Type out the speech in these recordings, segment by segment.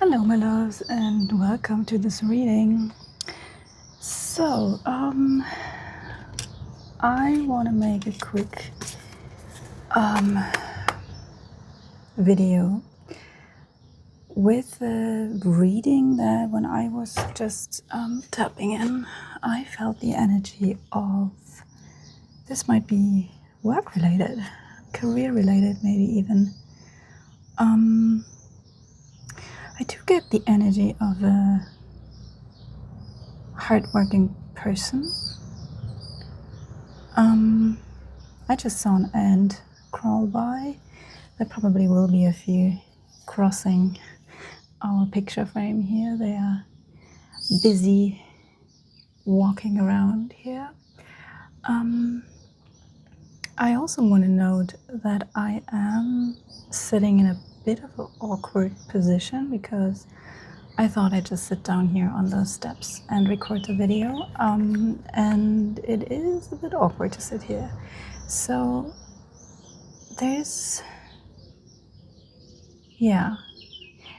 Hello, my loves, and welcome to this reading. So, I want to make a quick video with a reading that when I was just tapping in, I felt the energy of this might be work related, career related, maybe even. I do get the energy of a hardworking person. I just saw an ant crawl by. There probably will be a few crossing our picture frame here. They are busy walking around here. I also want to note that I am sitting in a bit of an awkward position because I thought I'd just sit down here on those steps and record the video, and it is a bit awkward to sit here. So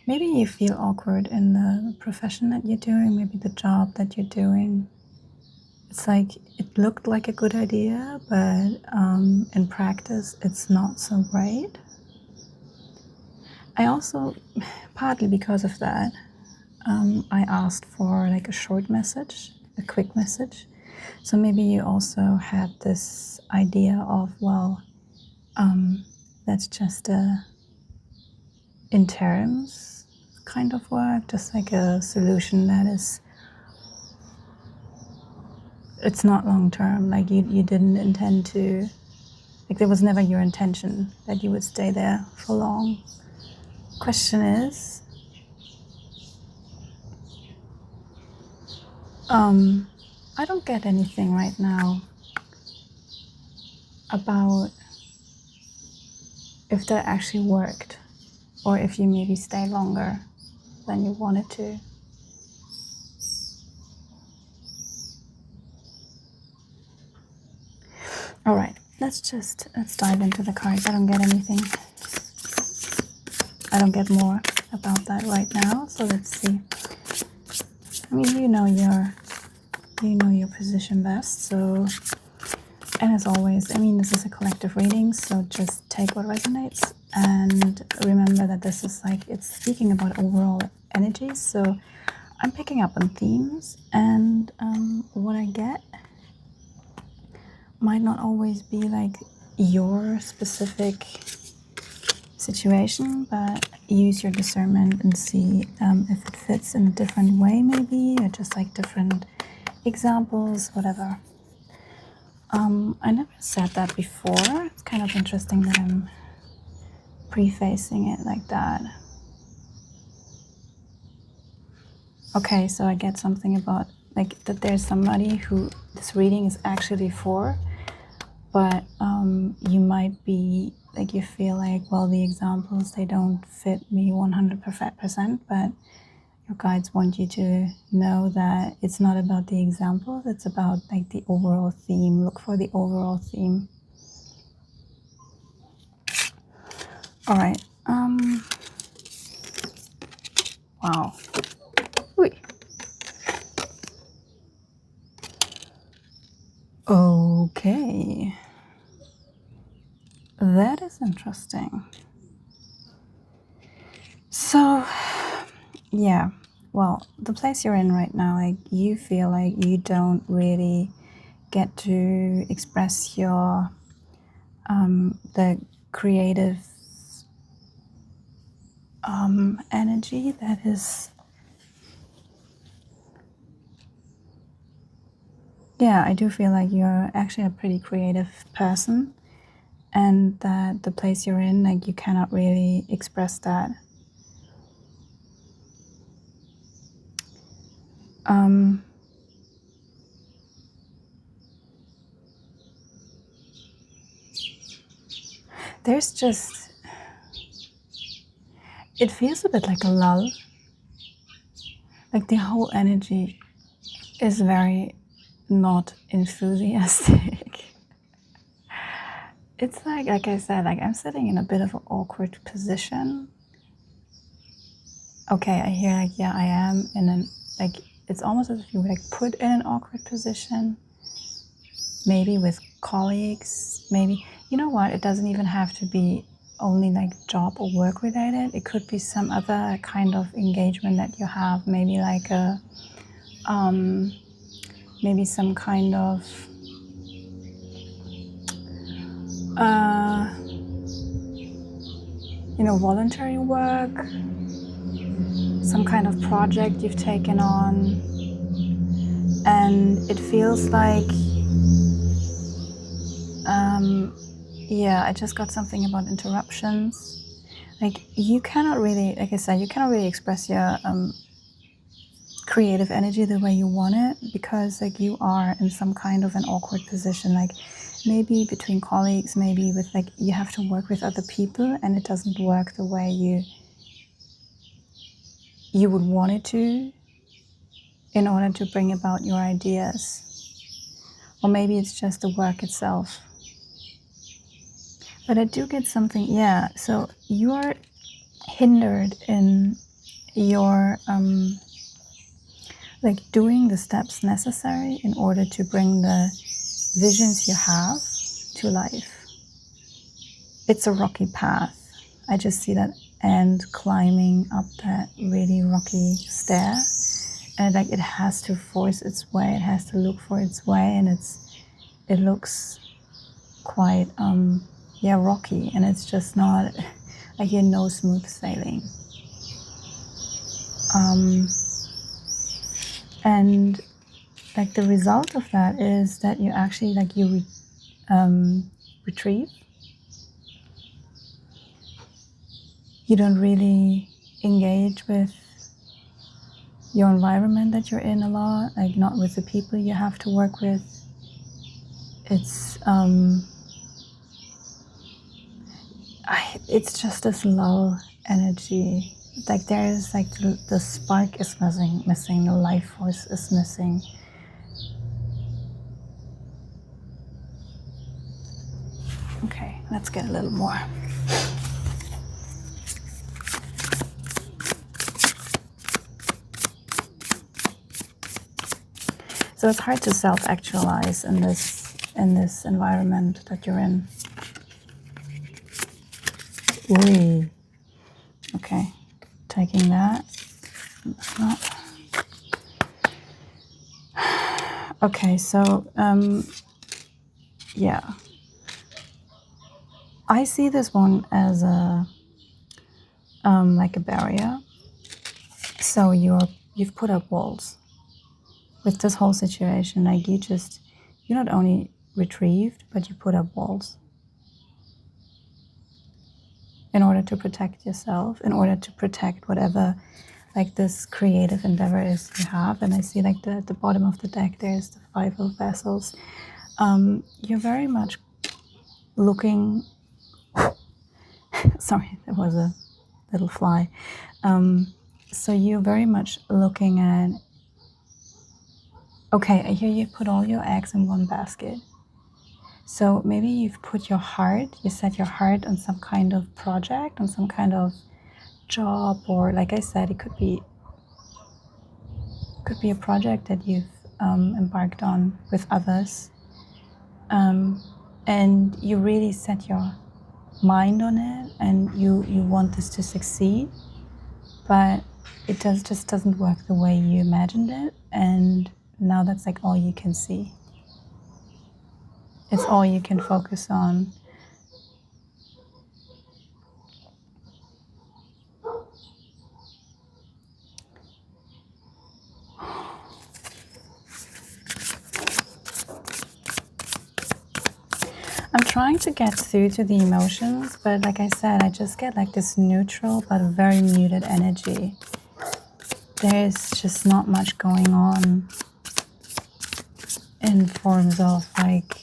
maybe you feel awkward in the profession that you're doing, maybe the job that you're doing. It's like it looked like a good idea, but in practice it's not so great. I also, partly because of that, I asked for like a short message, a quick message. So maybe you also had this idea of, well, that's just a interims kind of work, just like a solution that is, it's not long term, like you didn't intend to, like there was never your intention that you would stay there for long. Question is, I don't get anything right now about if that actually worked or if you maybe stay longer than you wanted to. All right, let's dive into the cards. I don't get anything. I don't get more about that right now. So let's see. I mean, you know your position best. So, and as always, I mean, this is a collective reading, so just take what resonates and remember that this is like, it's speaking about overall energy. So I'm picking up on themes, and what I get might not always be like your specific situation, but use your discernment and see if it fits in a different way, maybe, or just like different examples, whatever. I never said that before. It's kind of interesting that I'm prefacing it like that. Okay, so I get something about like that there's somebody who this reading is actually for, but you might be like, you feel like, well, the examples, they don't fit me 100%, but your guides want you to know that it's not about the examples, it's about like the overall theme. Look for the overall theme. All right. Wow. Ooh. Okay. That is interesting. So, yeah. Well, the place you're in right now, like you feel like you don't really get to express your the creative energy that is, yeah, I do feel like you're actually a pretty creative person, and that the place you're in, like you cannot really express that. There's just, it feels a bit like a lull. Like the whole energy is very not enthusiastic. It's like I said, like I'm sitting in a bit of an awkward position. okay, I hear like, yeah, I am in an, like, it's almost as if you were like put in an awkward position, maybe with colleagues, maybe, you know what, it doesn't even have to be only like job or work related. It could be some other kind of engagement that you have, maybe like a, maybe some kind of, you know, voluntary work, some kind of project you've taken on, and it feels like, yeah, I just got something about interruptions. Like, you cannot really, like I said, you cannot really express your creative energy the way you want it, because like you are in some kind of an awkward position, like maybe between colleagues, maybe with like, you have to work with other people and it doesn't work the way you would want it to in order to bring about your ideas. Or maybe it's just the work itself. But I do get something, yeah, so you are hindered in your like doing the steps necessary in order to bring the visions you have to life. It's a rocky path. I just see that ant climbing up that really rocky stair, and like it has to force its way, it has to look for its way, and it looks quite yeah, rocky, and it's just not, I hear no smooth sailing. And like the result of that is that you actually like you retrieve. You don't really engage with your environment that you're in a lot, like not with the people you have to work with. It's just this low energy. Like there's like the spark is missing, the life force is missing. Okay, let's get a little more. So it's hard to self-actualize in this environment that you're in. Ooh. Okay, taking that. Okay, so yeah, I see this one as a like a barrier. So you've put up walls with this whole situation. Like you not only retrieved, but you put up walls in order to protect yourself, in order to protect whatever like this creative endeavor is you have. And I see like the bottom of the deck, there's the 5 of vessels. You're very much looking, sorry, there was a little fly. So you're very much looking at, okay, I hear you put all your eggs in one basket. So maybe you've put your heart, you set your heart on some kind of project, on some kind of job, or like I said, it could be a project that you've embarked on with others. And you really set your mind on it, and you want this to succeed, but it just doesn't work the way you imagined it, and now that's like all you can see. It's all you can focus on. I'm trying to get through to the emotions, but like I said, I just get like this neutral but very muted energy. There's just not much going on in forms of like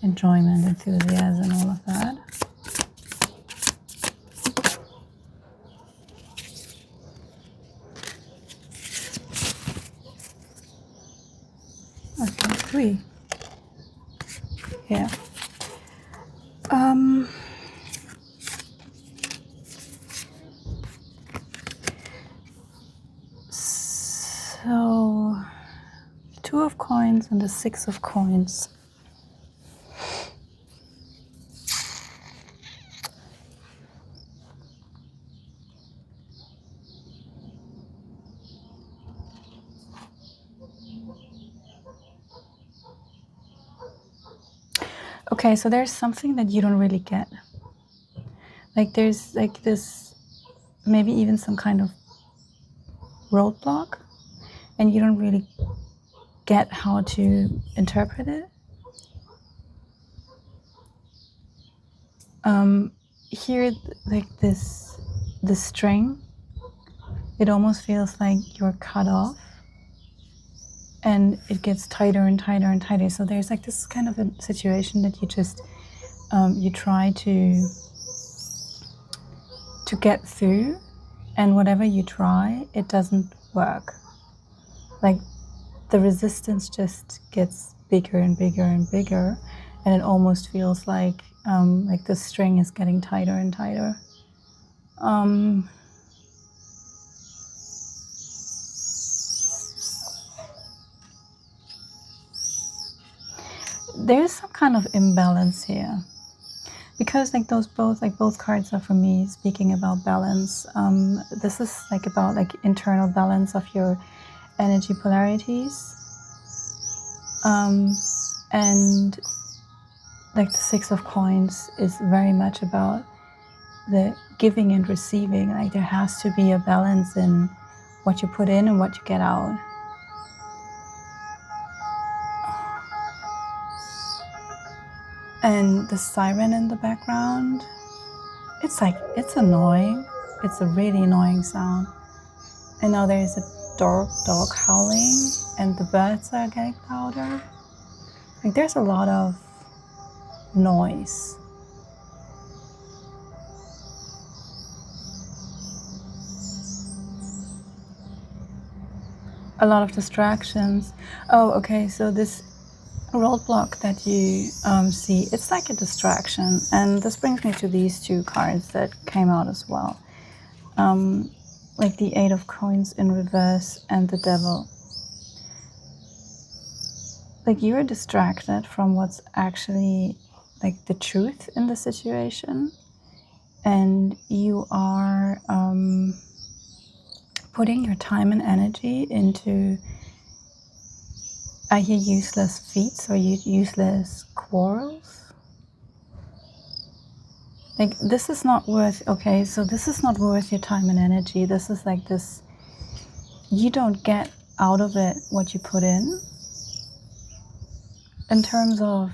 enjoyment, enthusiasm, all of that. Okay, 3. Yeah. Two of Coins and the Six of Coins. Okay, so there's something that you don't really get. Like there's like this, maybe even some kind of roadblock, and you don't really get how to interpret it. Here, like this string, it almost feels like you're cut off, and it gets tighter and tighter and tighter. So there's like this kind of a situation that you just you try to get through, and whatever you try, it doesn't work. Like the resistance just gets bigger and bigger and bigger, and it almost feels like the string is getting tighter and tighter. There's some kind of imbalance here, because like both cards are for me speaking about balance. This is like about like internal balance of your energy polarities, and like the Six of Coins is very much about the giving and receiving. Like there has to be a balance in what you put in and what you get out. And the siren in the background, it's annoying. It's a really annoying sound. And now there's a dog howling, and the birds are getting louder. Like there's a lot of noise. A lot of distractions. Oh, okay, so this roadblock that you see, it's like a distraction. And this brings me to these two cards that came out as well. Like the Eight of Coins in reverse and the Devil. Like you're distracted from what's actually like the truth in the situation, and you are putting your time and energy into, I hear, useless feats or useless quarrels. Like this is not worth, okay, so this is not worth your time and energy. This is like this, you don't get out of it what you put in terms of,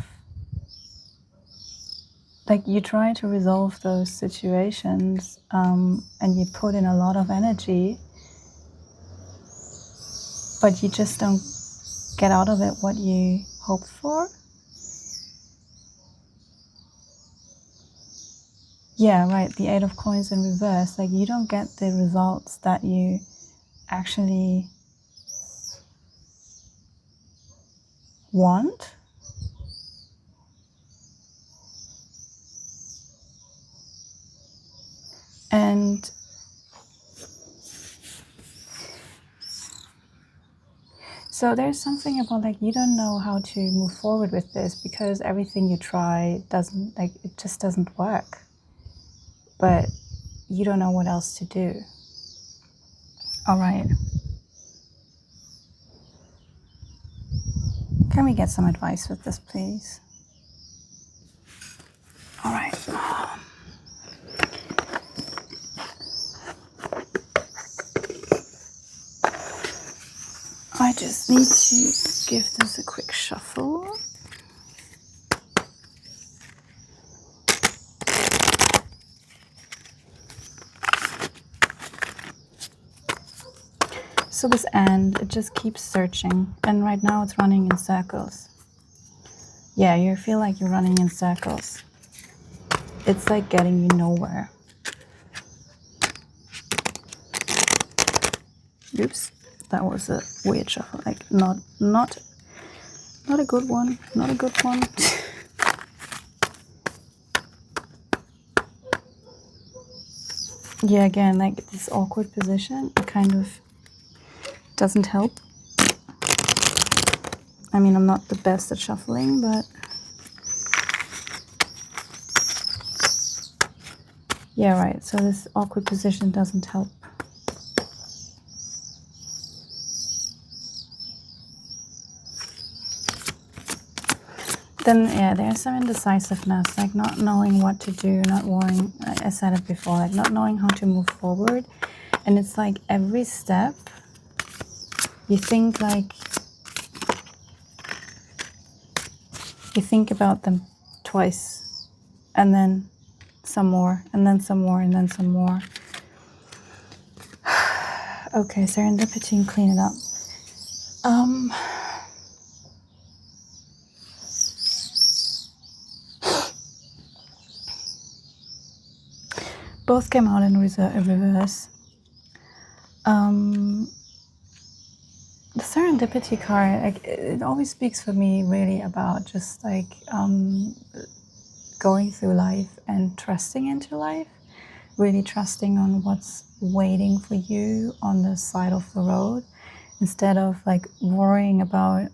like you try to resolve those situations, and you put in a lot of energy, but you just don't get out of it what you hoped for. Yeah, right, the Eight of Coins in reverse. Like you don't get the results that you actually want. And so there's something about like you don't know how to move forward with this, because everything you try doesn't, like it just doesn't work. But you don't know what else to do. All right. Can we get some advice with this, please? All right. I just need to give this a quick shuffle. So this end, it just keeps searching, and right now it's running in circles. Yeah, you feel like you're running in circles. It's like getting you nowhere. Oops, that was a weird shuffle. Like not a good one. Not a good one. Yeah, again, like this awkward position, it kind of doesn't help. I mean, I'm not the best at shuffling, but yeah, right. So this awkward position doesn't help. Then, yeah, there's some indecisiveness, like not knowing what to do, not knowing, I said it before, like not knowing how to move forward. And it's like every step, you think about them twice, and then some more, and then some more, and then some more. Okay, serendipity and clean it up. Both came out in reverse. The serendipity card, like it always speaks for me really about just like going through life and trusting into life, really trusting on what's waiting for you on the side of the road, instead of like worrying about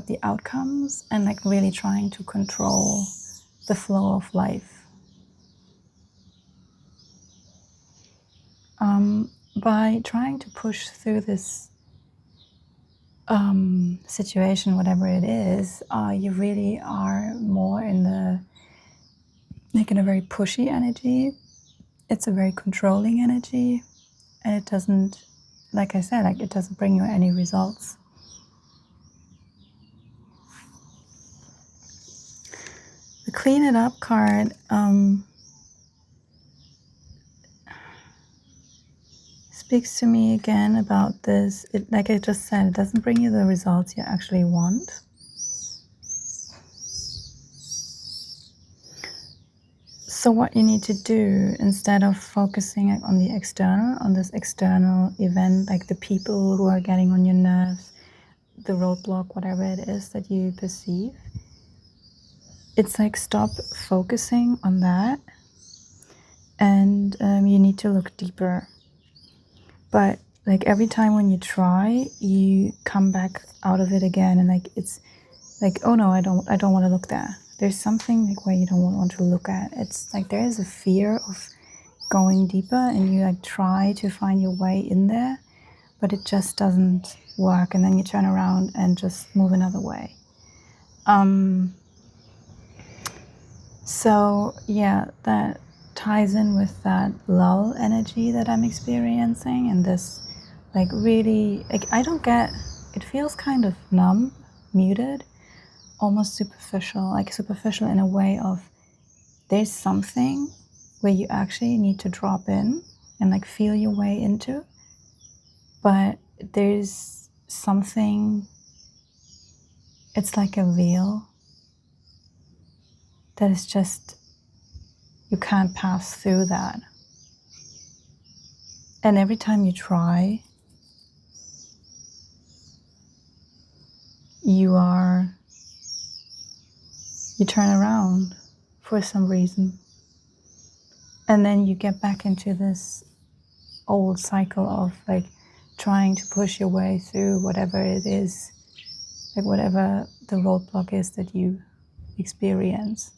the outcomes and like really trying to control the flow of life. By trying to push through this situation, whatever it is, you really are more in a very pushy energy. It's a very controlling energy, and it doesn't, like I said, like it doesn't bring you any results. The clean it up card speaks to me again about this. It, like I just said, it doesn't bring you the results you actually want. So what you need to do, instead of focusing on the external, on this external event, like the people who are getting on your nerves, the roadblock, whatever it is that you perceive, it's like stop focusing on that, and you need to look deeper. But like every time when you try, you come back out of it again, and like it's like, oh no, I don't want to look there. There's something like where you don't want to look at. It's like there is a fear of going deeper, and you like try to find your way in there, but it just doesn't work, and then you turn around and just move another way. So yeah, that ties in with that lull energy that I'm experiencing, and this like really, like I don't get, it feels kind of numb, muted, almost superficial, like superficial in a way of there's something where you actually need to drop in and like feel your way into, but there's something, it's like a veil that is just, you can't pass through that. And every time you try, you turn around for some reason. And then you get back into this old cycle of like trying to push your way through whatever it is, like whatever the roadblock is that you experience.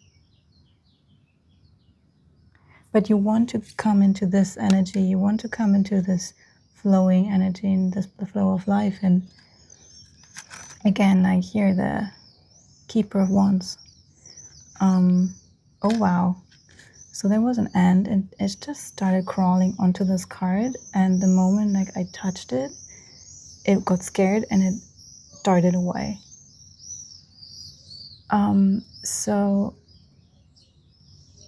But you want to come into this energy, you want to come into this flowing energy and this, the flow of life. And again, I hear the Keeper of Wands. Oh wow. So there was an ant, and it just started crawling onto this card, and the moment like I touched it, it got scared and it darted away. So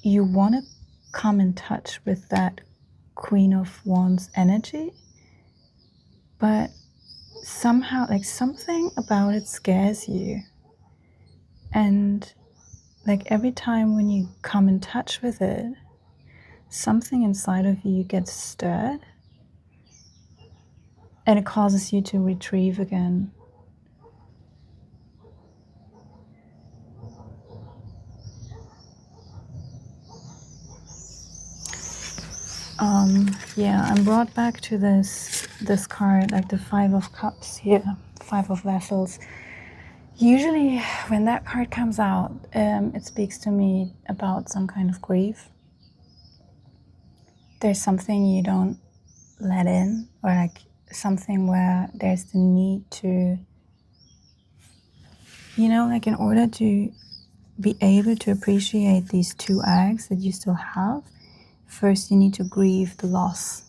you want to come in touch with that Queen of Wands energy, but somehow like something about it scares you, and like every time when you come in touch with it, something inside of you gets stirred, and it causes you to retrieve again. Yeah, I'm brought back to this card, like the Five of Cups here, Five of Vessels. Usually when that card comes out, it speaks to me about some kind of grief. There's something you don't let in, or like something where there's the need to, you know, like in order to be able to appreciate these two eggs that you still have, first you need to grieve the loss.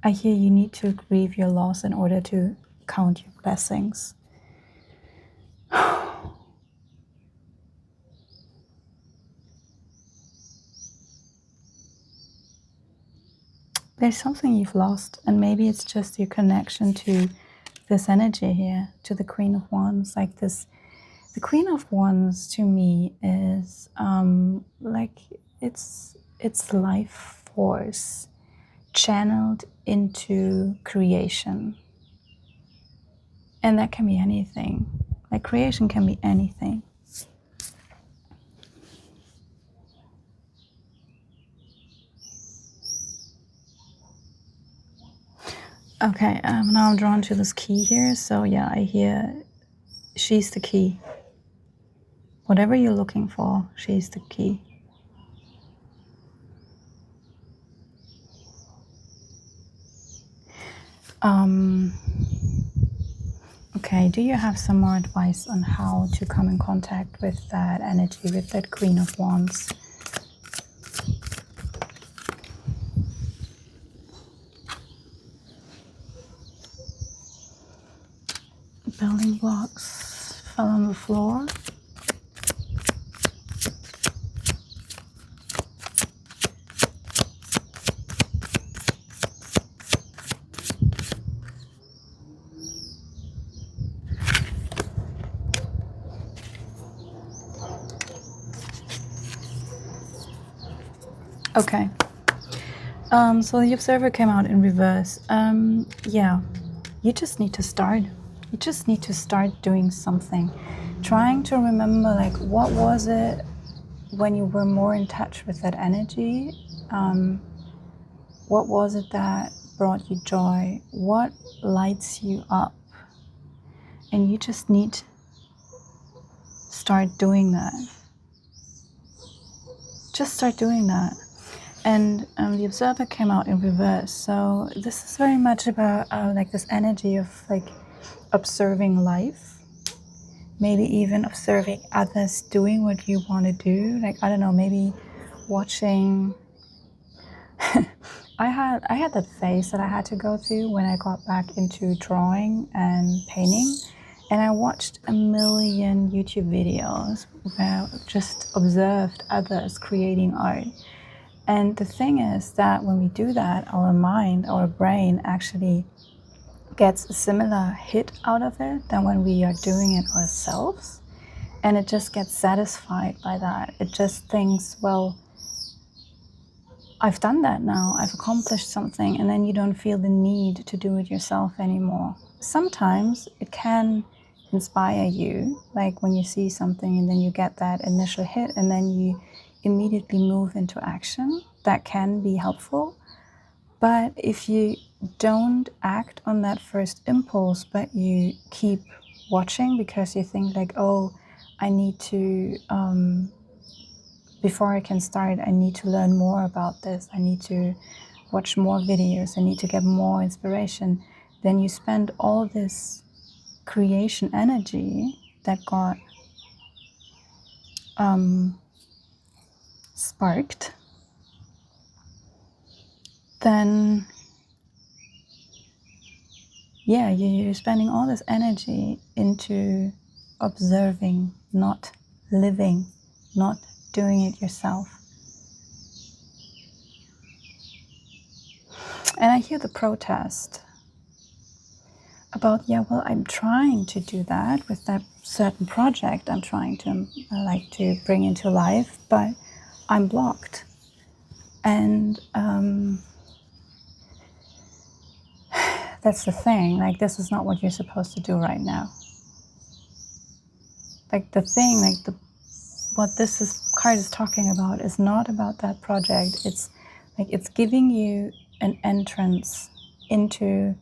I hear you need to grieve your loss in order to count your blessings. There's something you've lost, and maybe it's just your connection to this energy here, to the Queen of Wands. Like this, the Queen of Wands to me is like it's life force channeled into creation. And that can be anything. Like creation can be anything. Okay, now I'm drawn to this key here. So yeah, I hear she's the key. Whatever you're looking for, she's the key. Okay, do you have some more advice on how to come in contact with that energy, with that Queen of Wands? Building blocks fell on the floor. Okay. So the Observer came out in reverse. Yeah, you just need to start. You just need to start doing something. Trying to remember, like, what was it when you were more in touch with that energy? What was it that brought you joy? What lights you up? And you just need to start doing that. Just start doing that. And the Observer came out in reverse. So this is very much about like this energy of like observing life, maybe even observing others doing what you want to do. Like, I don't know, maybe watching. I had that phase that I had to go through when I got back into drawing and painting. And I watched a million YouTube videos where I just observed others creating art. And the thing is that when we do that, our mind, our brain actually gets a similar hit out of it than when we are doing it ourselves. And it just gets satisfied by that. It just thinks, well, I've done that now, I've accomplished something, and then you don't feel the need to do it yourself anymore. Sometimes it can inspire you, like when you see something and then you get that initial hit and then you immediately move into action. That can be helpful. But if you don't act on that first impulse, but you keep watching because you think like, oh, I need to, before I can start, I need to learn more about this. I need to watch more videos. I need to get more inspiration. Then you spend all this creation energy that got sparked. Then, yeah, you're spending all this energy into observing, not living, not doing it yourself. And I hear the protest about, yeah, well, I'm trying to do that with that certain project I'm trying to like to bring into life, but I'm blocked. And that's the thing, like, this is not what you're supposed to do right now. Like, the thing, like, what this is card is talking about is not about that project. It's like it's giving you an entrance into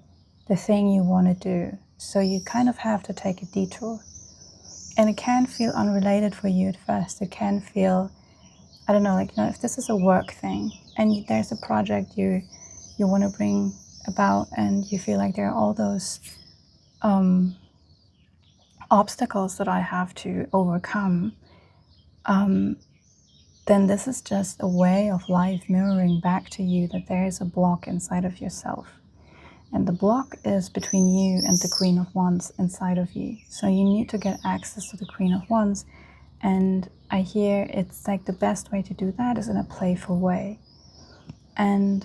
the thing you want to do. So you kind of have to take a detour. And it can feel unrelated for you at first. It can feel, I don't know, like, you know, if this is a work thing and there's a project you want to bring about and you feel like there are all those obstacles that I have to overcome, then this is just a way of life mirroring back to you that there is a block inside of yourself. And the block is between you and the Queen of Wands inside of you. So you need to get access to the Queen of Wands. And I hear it's like the best way to do that is in a playful way. And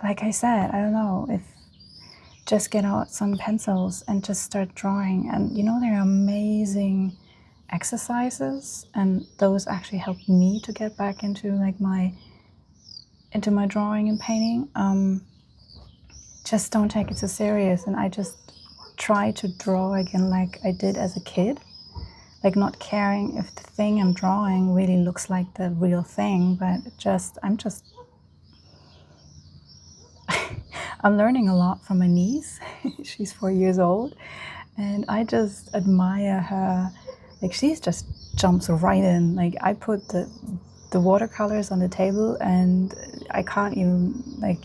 like I said, I don't know, if just get out some pencils and just start drawing. And you know, there are amazing exercises, and those actually help me to get back into like my drawing and painting. Just don't take it so serious. And I just try to draw again like I did as a kid, like not caring if the thing I'm drawing really looks like the real thing, but I'm learning a lot from my niece. She's 4 years old, and I just admire her. Like, she just jumps right in. Like, I put the watercolors on the table and I can't even, like,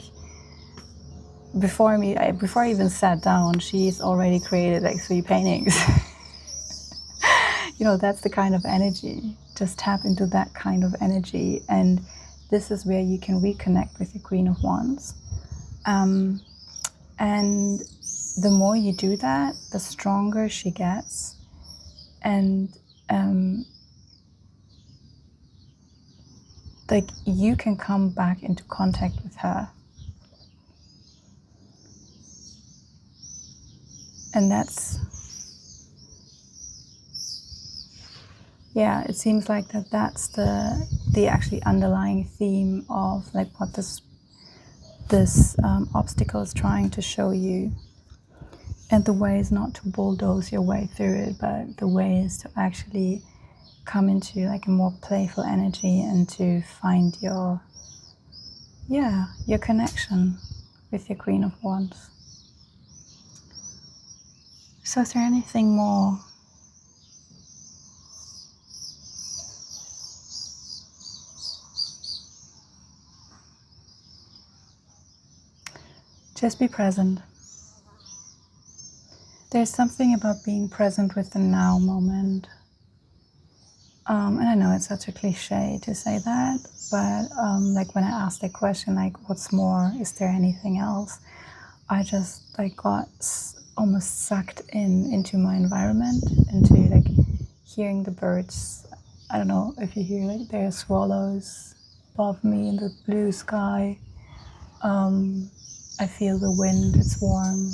before I even sat down, she's already created like 3 paintings. You know, that's the kind of energy. Just tap into that kind of energy, and this is where you can reconnect with the Queen of Wands. And the more you do that, the stronger she gets, and like you can come back into contact with her. And that's, yeah, it seems like that's the actually underlying theme of like what this obstacle is trying to show you. And the way is not to bulldoze your way through it, but the way is to actually come into like a more playful energy and to find your connection with your Queen of Wands. So is there anything more? Just be present. There's something about being present with the now moment. And I know it's such a cliche to say that, but like when I asked the question, like, what's more? Is there anything else? I just like got almost sucked into my environment, into like hearing the birds. I don't know if you hear, like, there are swallows above me in the blue sky. I feel the wind, it's warm.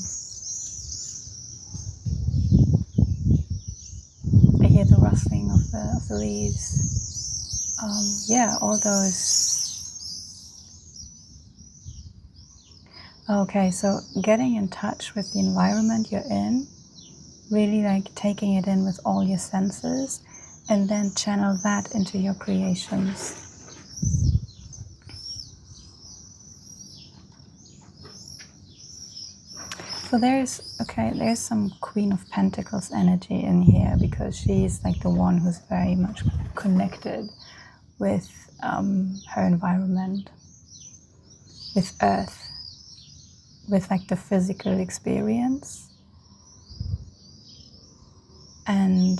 I hear the rustling of the leaves. All those. Okay, so getting in touch with the environment you're in, really like taking it in with all your senses, and then channel that into your creations. So there's some Queen of Pentacles energy in here, because she's like the one who's very much connected with her environment, with Earth, with like the physical experience. And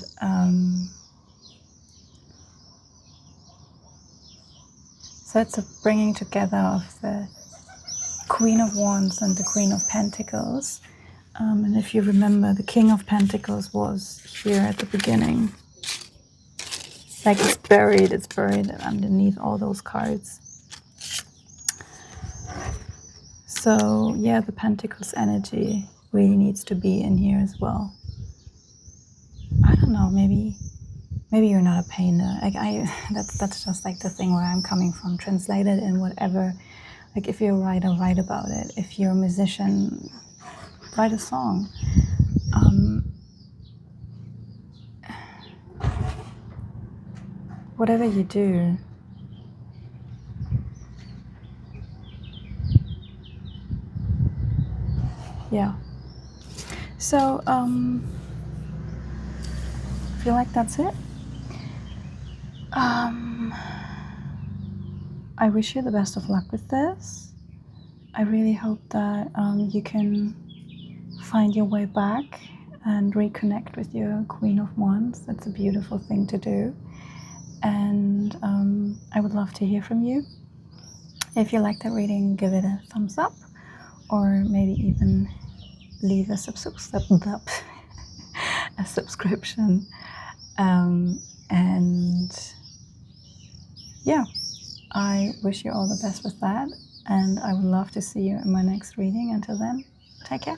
so it's a bringing together of the Queen of Wands and the Queen of Pentacles. And if you remember, the King of Pentacles was here at the beginning. Like it's buried underneath all those cards. So yeah, the Pentacles energy really needs to be in here as well. I don't know, maybe you're not a painter. Like that's just like the thing where I'm coming from. Translate it in whatever. Like if you're a writer, write about it. If you're a musician, write a song. whatever you do, yeah. So, I feel like that's it. I wish you the best of luck with this. I really hope that you can find your way back and reconnect with your Queen of Wands. That's a beautiful thing to do. And I would love to hear from you. If you like that reading, give it a thumbs up, or maybe even leave a a subscription. And yeah, I wish you all the best with that, and I would love to see you in my next reading. Until then, take care.